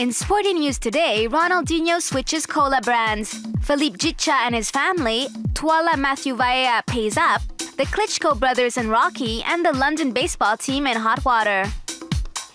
In Sporty news today, Ronaldinho switches cola brands. Filip Jicha and his family, Tula Mathew Valea pays up, the Klitschko brothers and Rocky, and the London baseball team in hot water.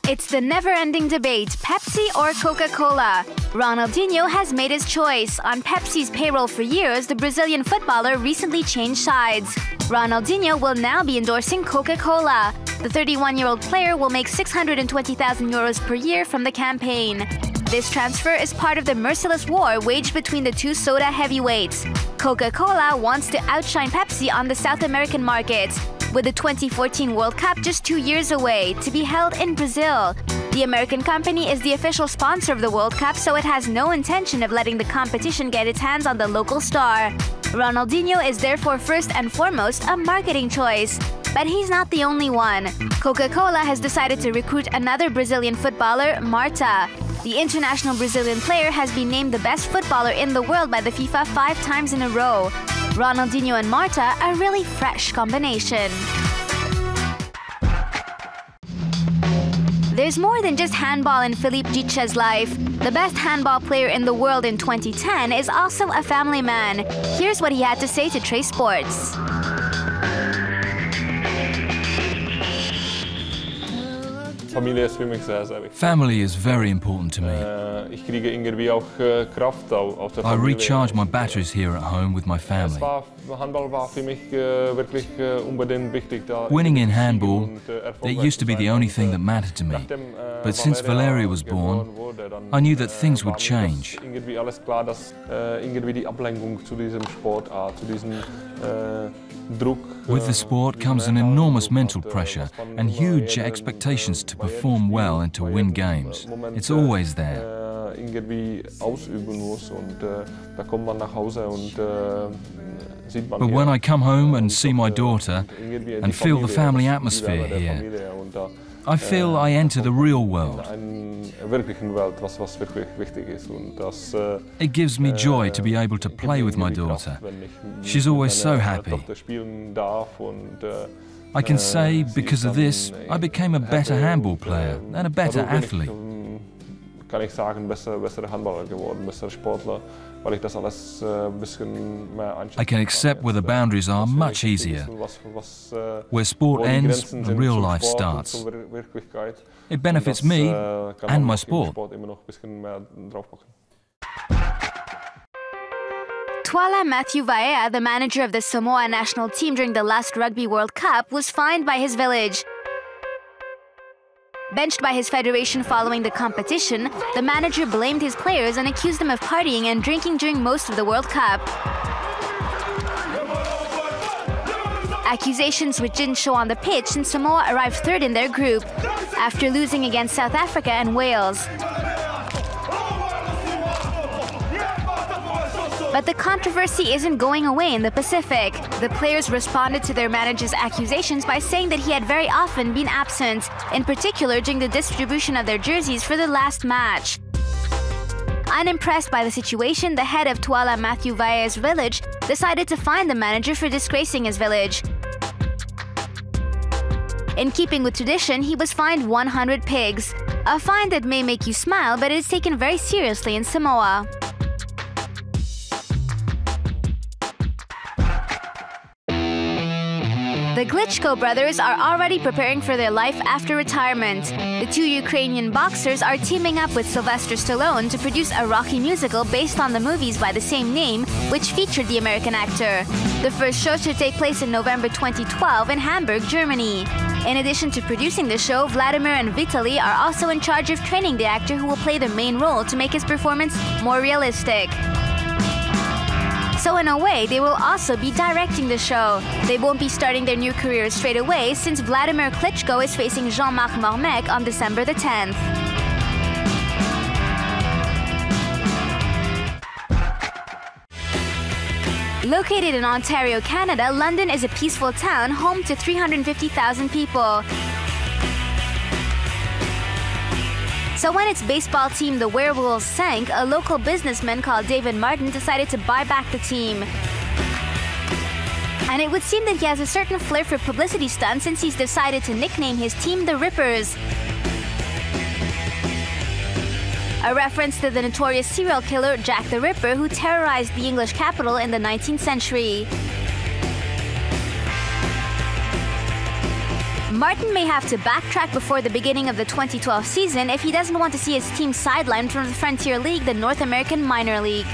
It's the never-ending debate, Pepsi or Coca-Cola. Ronaldinho has made his choice. On Pepsi's payroll for years, the Brazilian footballer recently changed sides. Ronaldinho will now be endorsing Coca-Cola. The 31-year-old player will make €620,000 per year from the campaign. This transfer is part of the merciless war waged between the two soda heavyweights. Coca-Cola wants to outshine Pepsi on the South American market, with the 2014 World Cup just 2 years away, to be held in Brazil. The American company is the official sponsor of the World Cup, so it has no intention of letting the competition get its hands on the local star. Ronaldinho is therefore first and foremost a marketing choice. But he's not the only one. Coca-Cola has decided to recruit another Brazilian footballer, Marta. The international Brazilian player has been named the best footballer in the world by the FIFA 5 times in a row. Ronaldinho and Marta, a really fresh combination. There's more than just handball in Filip Jicha's life. The best handball player in the world in 2010 is also a family man. Here's what he had to say to Trace Sports. Family is very important to me. I recharge my batteries here at home with my family. Winning in handball, it used to be the only thing that mattered to me. But since Valea was born, I knew that things would change. With the sport comes an enormous mental pressure and huge expectations to perform well and to win games. It's always there. But when I come home and see my daughter and feel the family atmosphere here, I feel I enter the real world. It gives me joy to be able to play with my daughter. She's always so happy. I can say, because of this, I became a better handball player and a better athlete. I can accept where the boundaries are much easier, where sport ends and real life starts. It benefits me and my sport. Tula Mathew Valea, the manager of the Samoa national team during the last Rugby World Cup, was fined by his village. Benched by his federation following the competition, the manager blamed his players and accused them of partying and drinking during most of the World Cup. Accusations which didn't show on the pitch since Samoa arrived third in their group, after losing against South Africa and Wales. But the controversy isn't going away in the Pacific. The players responded to their manager's accusations by saying that he had very often been absent, in particular during the distribution of their jerseys for the last match. Unimpressed by the situation, the head of Tula Mathew Valea's village decided to fine the manager for disgracing his village. In keeping with tradition, he was fined 100 pigs. A fine that may make you smile, but it is taken very seriously in Samoa. The Klitschko brothers are already preparing for their life after retirement. The two Ukrainian boxers are teaming up with Sylvester Stallone to produce a Rocky musical based on the movies by the same name, which featured the American actor. The first show should take place in November 2012 in Hamburg, Germany. In addition to producing the show, Vladimir and Vitaly are also in charge of training the actor who will play the main role to make his performance more realistic. So in a way, they will also be directing the show. They won't be starting their new careers straight away, since Vladimir Klitschko is facing Jean-Marc Marmec on December the 10th. Located in Ontario, Canada, London is a peaceful town home to 350,000 people. So when its baseball team, the Werewolves, sank, a local businessman called David Martin decided to buy back the team. And it would seem that he has a certain flair for publicity stunts, since he's decided to nickname his team the Rippers. a reference to the notorious serial killer Jack the Ripper who terrorized the English capital in the 19th century. Martin may have to backtrack before the beginning of the 2012 season if he doesn't want to see his team sidelined from the Frontier League, the North American minor league.